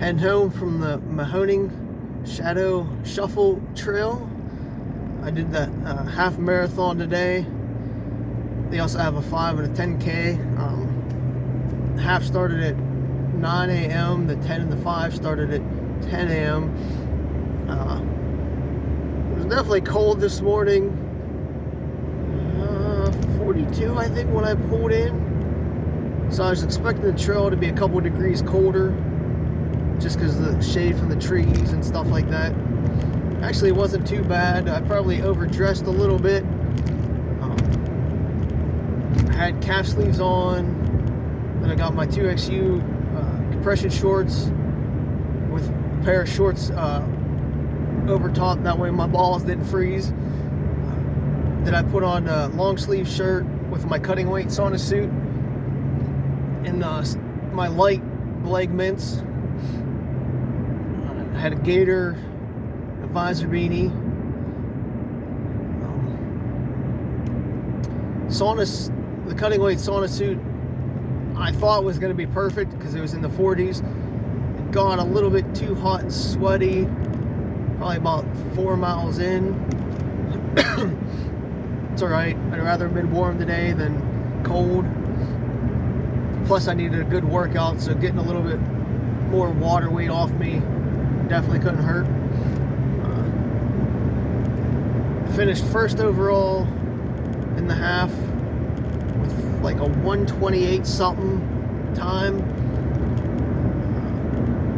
Heading home from the Mahoning Shadow Shuffle Trail. I did that half marathon today. They also have a 5 and a 10K. Half started at 9 a.m. The 10 and the 5 started at 10 a.m. It was definitely cold this morning. 42, I think, when I pulled in. So I was expecting the trail to be a couple degrees colder, just because of the shade from the trees and stuff like that. Actually, it wasn't too bad. I probably overdressed a little bit. I had calf sleeves on. Then I got my 2XU compression shorts with a pair of shorts over top. That way my balls didn't freeze. Then I put on a long sleeve shirt with my cutting weight sauna suit and my light leg mints. I had a gaiter, a visor beanie. The cutting weight sauna suit I thought was going to be perfect because it was in the 40s. It got a little bit too hot and sweaty, probably about 4 miles in. It's alright. I'd rather have been warm today than cold. Plus I needed a good workout, so getting a little bit more water weight off me definitely couldn't hurt. Finished first overall in the half with like a 1:28 something time.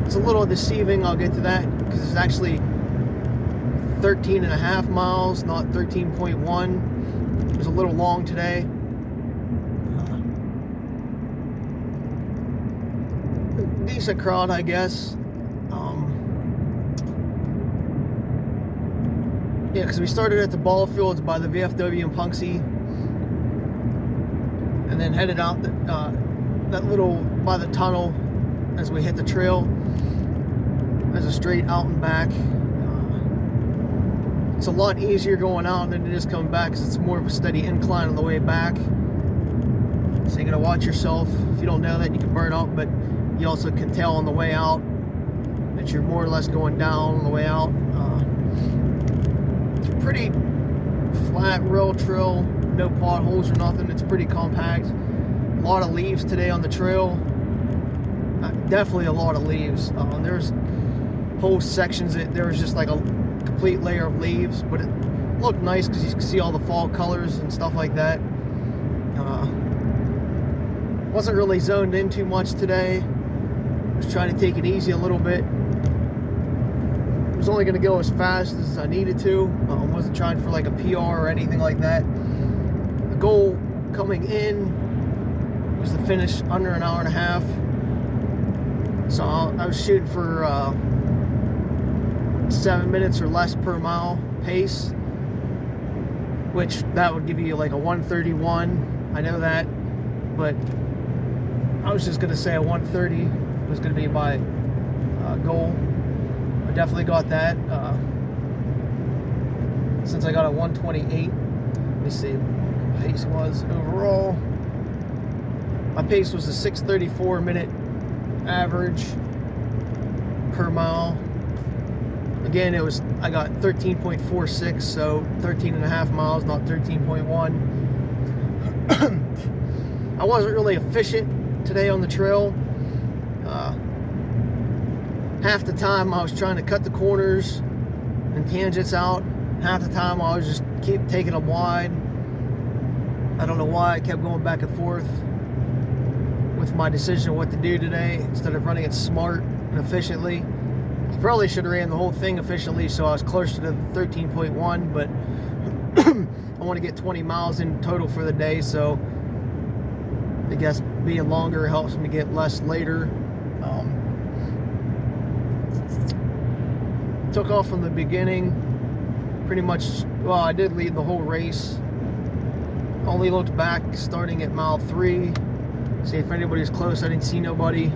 It's a little deceiving, I'll get to that, because it's actually 13 and a half miles, not 13.1. It was a little long today. Decent crowd, I guess. Yeah, because we started at the ball fields by the VFW in Punxsey, and then headed out that little by the tunnel as we hit the trail as a straight out and back. It's a lot easier going out than it is coming back because it's more of a steady incline on the way back. So you gotta watch yourself. If you don't know that, you can burn out, but you also can tell on the way out that you're more or less going down on the way out. It's a pretty flat rail trail, no potholes or nothing. It's pretty compact. A lot of leaves today on the trail. Definitely a lot of leaves. There's whole sections that there was just like a complete layer of leaves, but it looked nice because you can see all the fall colors and stuff like that. Wasn't really zoned in too much today. Was trying to take it easy a little bit. I was only going to go as fast as I needed to. Wasn't trying for like a PR or anything like that. The goal coming in was to finish under an hour and a half. So I was shooting for 7 minutes or less per mile pace, which that would give you like a 1:31. I know that, but I was just going to say a 1:30 was going to be my goal. I definitely got that. Since I got a 1:28, let me see what pace was overall. My pace was a 6:34 minute average per mile. Again, I got 13.46, so 13 and a half miles, not 13.1. I wasn't really efficient today on the trail. Half the time I was trying to cut the corners and tangents out. Half the time I was just keep taking them wide. I don't know why I kept going back and forth with my decision of what to do today instead of running it smart and efficiently. I probably should have ran the whole thing efficiently so I was closer to 13.1, but I want to get 20 miles in total for the day, so I guess being longer helps me get less later. Took off from the beginning, pretty much. Well, I did lead the whole race. Only looked back starting at mile 3, see if anybody's close. I didn't see nobody.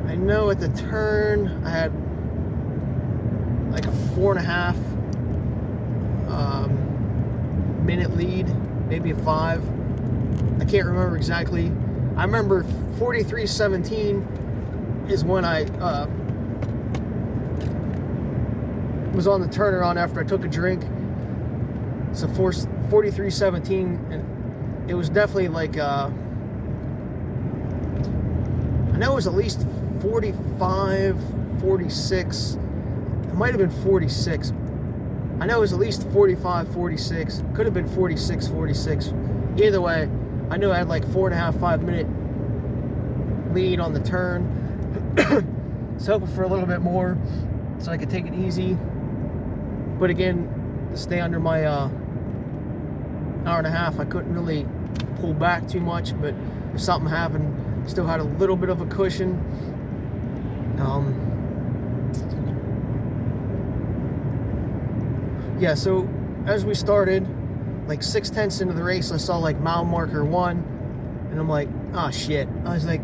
I know at the turn I had like a 4.5 minute lead, maybe a 5. I can't remember exactly. I remember 43:17 is when I was on the turnaround after I took a drink. So 43:17, and it was definitely like I know it was at least 45, 46. It might have been 46. I know it was at least 45, 46. Could have been 46, 46. Either way, I knew I had like 4.5, 5 minute lead on the turn. So hoping for a little bit more so I could take it easy. But again, to stay under my hour and a half, I couldn't really pull back too much, but if something happened, still had a little bit of a cushion. Yeah, so as we started, like 6/10 into the race, I saw like mile marker 1, and I'm like, oh shit. I was like,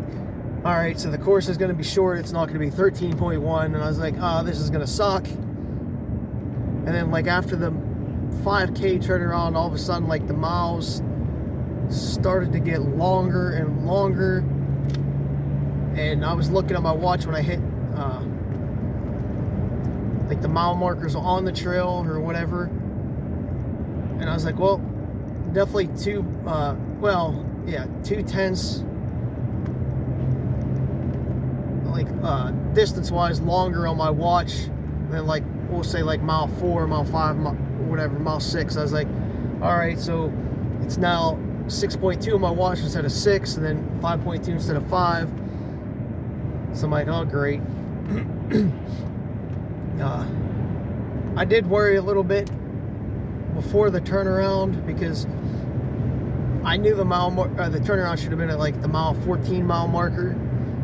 all right, so the course is going to be short. It's not going to be 13.1, and I was like, oh, this is going to suck. And then like after the 5K turnaround, all of a sudden like the miles started to get longer and longer, and I was looking at my watch when I hit like the mile markers on the trail or whatever, and I was like, well, definitely 2/10 like distance wise longer on my watch than like, we'll say like mile 4, mile 5, whatever, mile 6. I was like, all right, so it's now 6.2 on my watch instead of 6, and then 5.2 instead of 5. So I'm like, oh great. I did worry a little bit before the turnaround, because I knew the turnaround should have been at like the mile 14 mile marker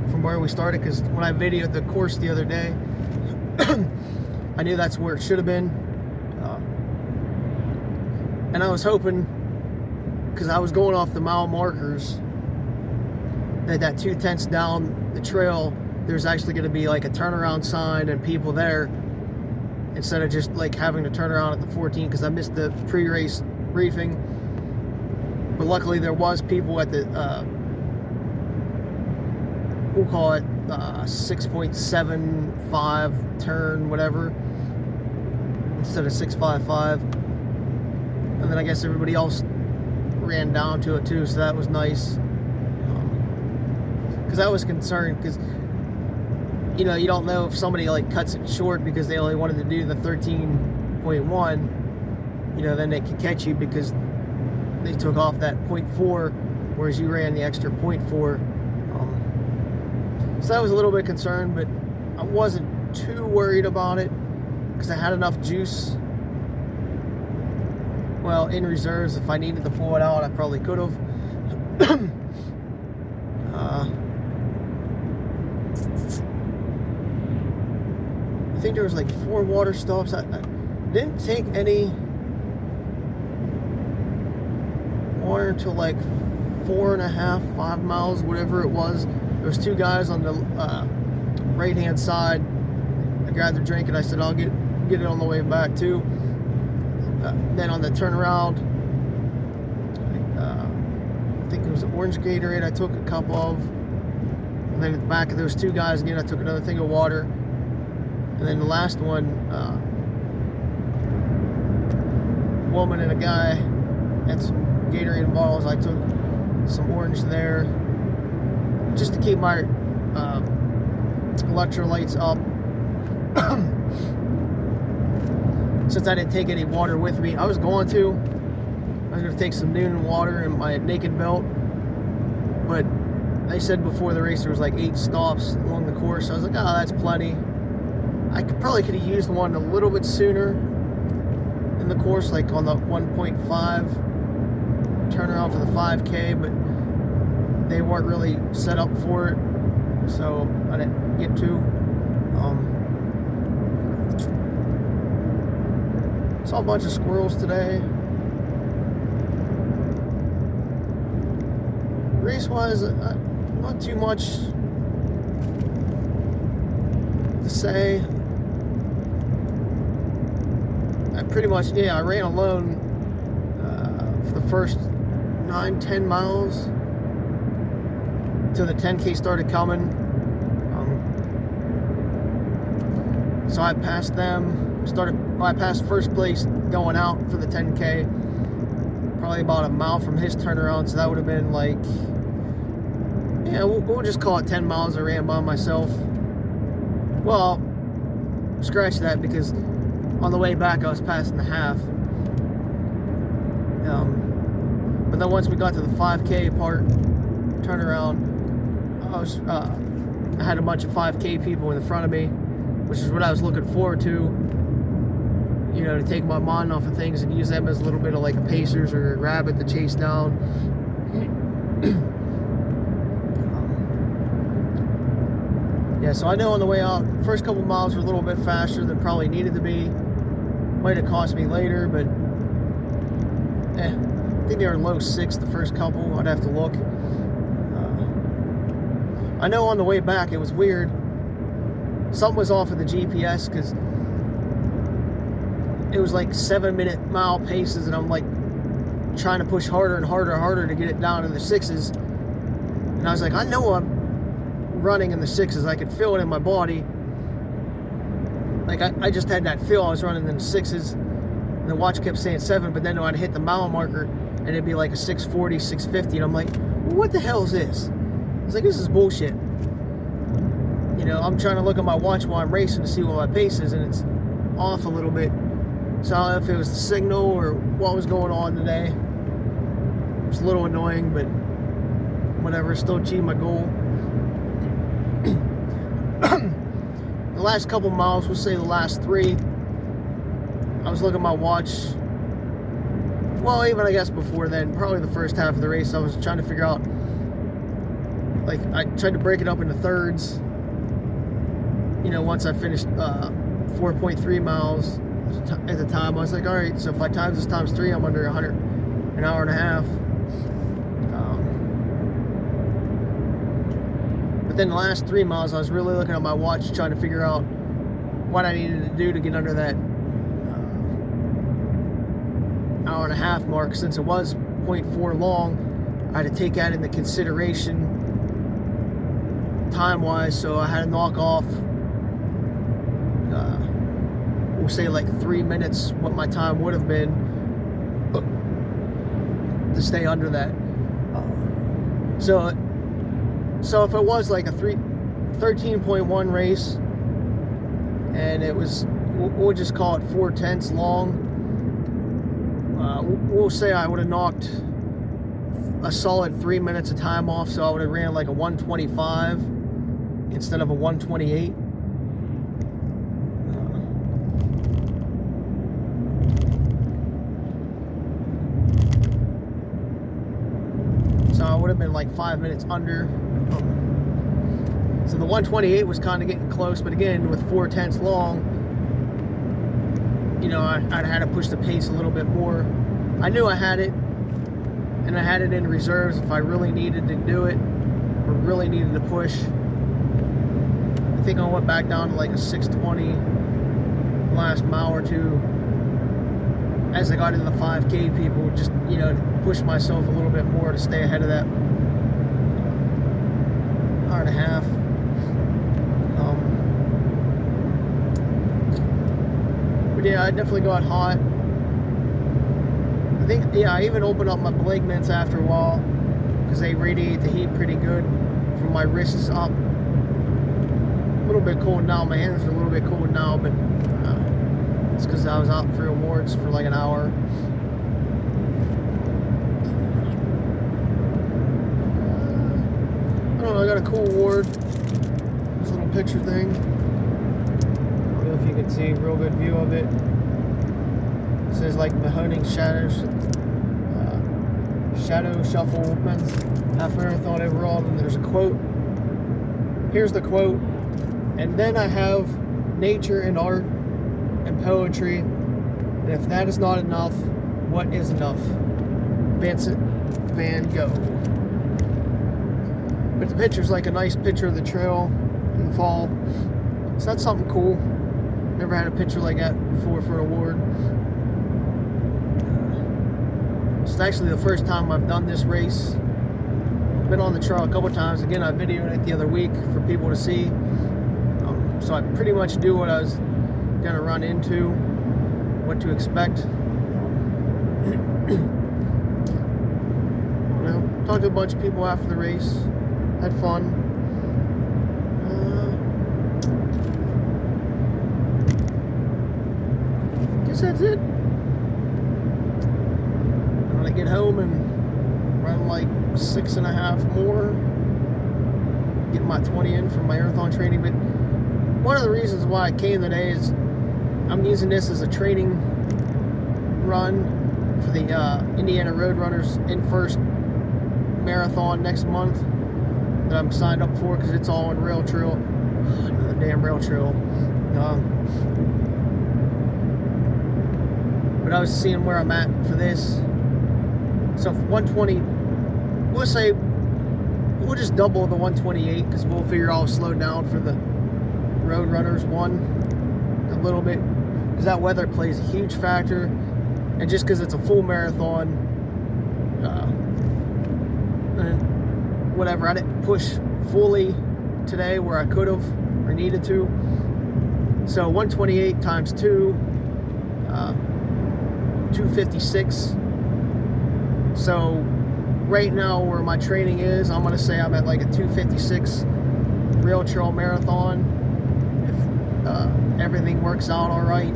from where we started, because when I videoed the course the other day, I knew that's where it should have been. And I was hoping, because I was going off the mile markers, that 2/10 down the trail, there's actually going to be like a turnaround sign and people there, instead of just like having to turn around at the 14, because I missed the pre-race briefing. But luckily there was people at the we'll call it 6.75 turn, whatever, instead of 6.55. And then I guess everybody else ran down to it too, so that was nice. Because I was concerned, because you know, you don't know if somebody like cuts it short because they only wanted to do the 13.1, you know, then they can catch you because they took off that 0.4, whereas you ran the extra 0.4. So I was a little bit concerned, but I wasn't too worried about it, because I had enough juice, well, in reserves. If I needed to pull it out, I probably could have. I think there was like 4 water stops. I didn't take any water until like 4.5, 5 miles, whatever it was. There was 2 guys on the right hand side. I grabbed their drink and I said, I'll get it on the way back too. Then on the turnaround, I think it was orange Gatorade I took a cup of. And then at the back of those 2 guys again, I took another thing of water. And then the last one, woman and a guy had some Gatorade bottles. I took some orange there, just to keep my electrolytes up. Since I didn't take any water with me, I was going to take some Noonan water in my naked belt, but they said before the race there was like 8 stops along the course. I was like, oh, that's plenty. I probably could have used one a little bit sooner in the course, like on the 1.5 turnaround for the 5K, but they weren't really set up for it, so I didn't get to. Saw a bunch of squirrels today. Race-wise, not too much to say. I pretty much, I ran alone for the first 9-10 miles till the 10K started coming. So I passed them, I passed first place going out for the 10K, probably about a mile from his turnaround, so that would have been like, yeah, we'll just call it 10 miles I ran by myself. Well, scratch that, because on the way back I was passing the half. But then once we got to the 5K part, turnaround, I had a bunch of 5K people in the front of me, which is what I was looking forward to, you know, to take my mind off of things and use them as a little bit of like a pacers or a rabbit to chase down. Yeah, so I know on the way out, first couple miles were a little bit faster than probably needed to be. Might have cost me later, but I think they were low 6 the first couple. I'd have to look. I know on the way back it was weird. Something was off of the GPS, because it was like 7-minute mile paces, and I'm like trying to push harder and harder and harder to get it down in the 6s. And I was like, I know I'm running in the 6s. I could feel it in my body. Like I just had that feel I was running in the 6s. And the watch kept saying 7, but then I'd hit the mile marker and it'd be like a 6:40, 6:50, and I'm like, what the hell is this? I was like, this is bullshit. You know, I'm trying to look at my watch while I'm racing to see what my pace is, and it's off a little bit. So I don't know if it was the signal or what was going on today. It was a little annoying, but whatever, still achieved my goal. The last couple miles, we'll say the last 3, I was looking at my watch. Well, even I guess before then, probably the first half of the race, I was trying to figure out, like, I tried to break it up into thirds. You know, once I finished 4.3 miles at the time, I was like, all right, so if I times this times 3, I'm under 100, an hour and a half. But then the last 3 miles, I was really looking at my watch, trying to figure out what I needed to do to get under that hour and a half mark. Since it was 0.4 long, I had to take that into consideration time-wise, so I had to knock off, we'll say like 3 minutes, what my time would have been to stay under that. So if it was like a 13.1 race, and it was, we'll just call it 4/10 long, we'll say I would have knocked a solid 3 minutes of time off, so I would have ran like a 1:25 instead of a 1:28. So I would have been like 5 minutes under. So the 1:28 was kind of getting close, but again, with 4/10 long, you know, I'd had to push the pace a little bit more. I knew I had it, and I had it in reserves if I really needed to do it, or really needed to push. I think I went back down to like a 6:20 last mile or two as I got into the 5K people, just, you know, to push myself a little bit more to stay ahead of that hour and a half. But yeah, I definitely got hot. I think, yeah, I even opened up my Blake mints after a while, because they radiate the heat pretty good from my wrists up. A little bit cold now, my hands are a little bit cold now, but it's because I was out for awards for like an hour. I don't know, I got a cool award. This little picture thing. I don't know if you can see a real good view of it. It says like Mahoning Shadow Shuffle men's half marathon overall, and there's a quote. Here's the quote: "And then I have nature and art and poetry, and if that is not enough, what is enough?" Vincent Van Gogh. But the picture's like a nice picture of the trail in the fall, so that's something cool. Never had a picture like that before for an award. It's actually the first time I've done this race. Been on the trail a couple times. Again, I videoed it the other week for people to see. So I pretty much knew what I was going to run into, what to expect. Talked to a bunch of people after the race. Had fun. Guess that's it. I'm gonna get home and run like 6.5 more. Get my 20 in for my marathon training. But one of the reasons why I came today is I'm using this as a training run for the Indiana Roadrunners in First marathon next month that I'm signed up for, because it's all on rail trail. Another damn rail trail. But I was seeing where I'm at for this. So for 120, we'll say we'll just double the 128, because we'll figure I'll slow down for the Roadrunners one a little bit, because that weather plays a huge factor, and just because it's a full marathon, and whatever, I didn't push fully today where I could have or needed to. So 128 times 2, 256. So right now where my training is, I'm gonna say I'm at like a 256 rail trail marathon. If everything works out all right,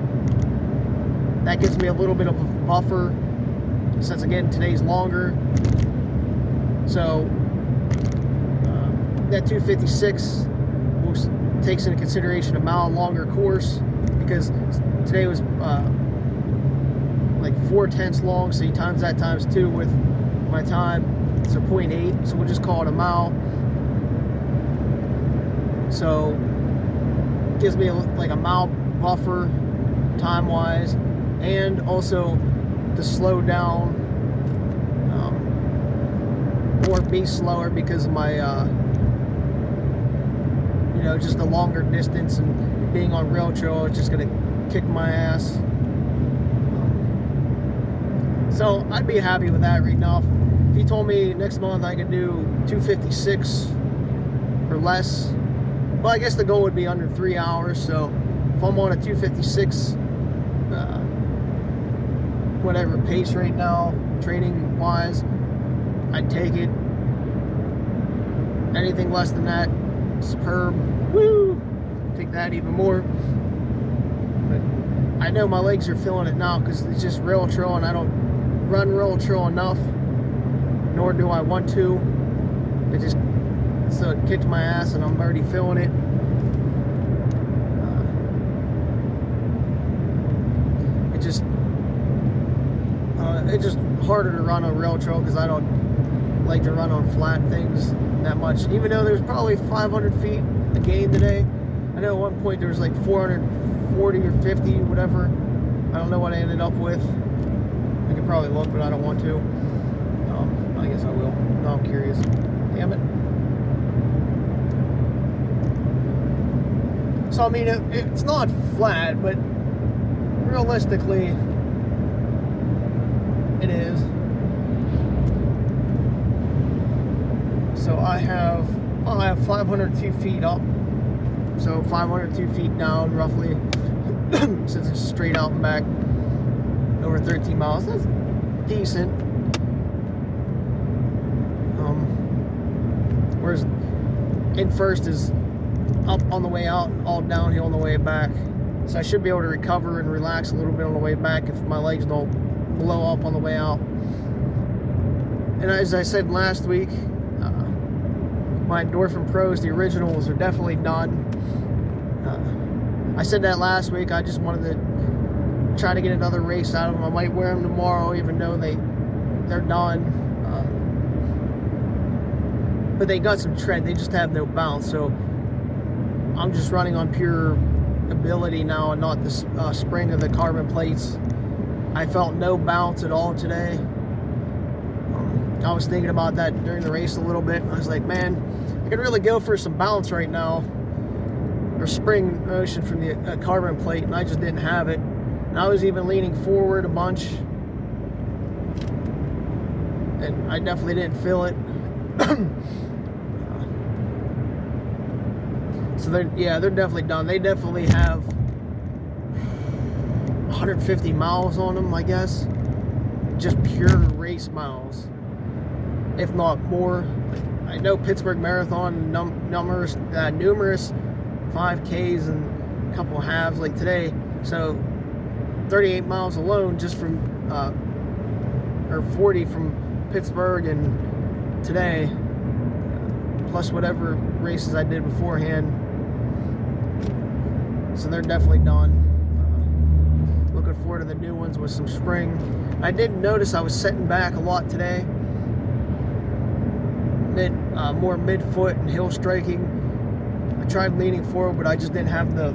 that gives me a little bit of a buffer, since again today's longer. So that 256 takes into consideration a mile longer course, because today was like 4/10 long, so you times that times 2 with my time, so 0.8, so we'll just call it a mile. So it gives me like a mile buffer time wise, and also to slow down or be slower because of my just a longer distance, and being on rail trail is just gonna kick my ass. So I'd be happy with that right now. If you told me next month I could do 256 or less, well, I guess the goal would be under 3 hours. So if I'm on a 256 whatever pace right now, training wise, I'd take it. Anything less than that, superb. Woo! Take that even more. But I know my legs are feeling it now, because it's just rail trail, and I don't run rail trail enough, nor do I want to. So it kicked my ass, and I'm already feeling it. It's just harder to run on rail trail, because I don't like to run on flat things that much. Even though there's probably 500 feet a gain today. I know at one point there was like 440 or 50, whatever. I don't know what I ended up with. I could probably look, but I don't want to. I guess I will. No, I'm curious. Damn it. So I mean, it's not flat, but realistically, it is. So I'll have 502 feet up. So 502 feet down, roughly, since it's straight out and back, over 13 miles. That's decent. Whereas in First is up on the way out, all downhill on the way back. So I should be able to recover and relax a little bit on the way back if my legs don't blow up on the way out. And as I said last week, my Endorphin Pros, the originals, are definitely done. I said that last week. I just wanted to try to get another race out of them. I might wear them tomorrow, even though they're done. But they got some tread. They just have no bounce. So I'm just running on pure ability now, and not the spring of the carbon plates. I felt no bounce at all today. I was thinking about that during the race a little bit. I was like, man, I could really go for some bounce right now, or spring motion from the carbon plate, and I just didn't have it. And I was even leaning forward a bunch. and I definitely didn't feel it. So they're definitely done. They definitely have 150 miles on them, I guess. Just pure race miles, if not more. I know Pittsburgh Marathon numerous 5Ks and a couple of halves like today. So 38 miles alone just from, or 40 from Pittsburgh and today, plus whatever races I did beforehand. So they're definitely done. Looking forward to the new ones with some spring. I did notice I was setting back a lot today. More mid-foot and hill striking. I tried leaning forward, but I just didn't have the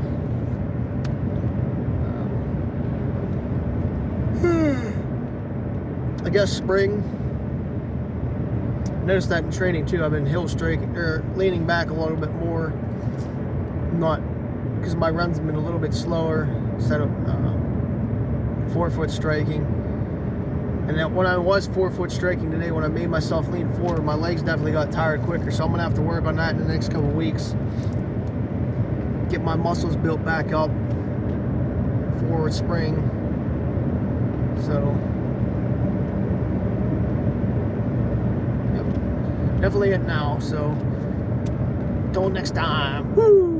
I guess spring. Noticed that in training too. I've been hill striking or leaning back a little bit more. Not because my runs have been a little bit slower instead of forefoot striking. And then when I was forefoot striking today, when I made myself lean forward, my legs definitely got tired quicker. So I'm gonna have to work on that in the next couple of weeks. Get my muscles built back up for spring. So yep, definitely it now. So until next time. Woo!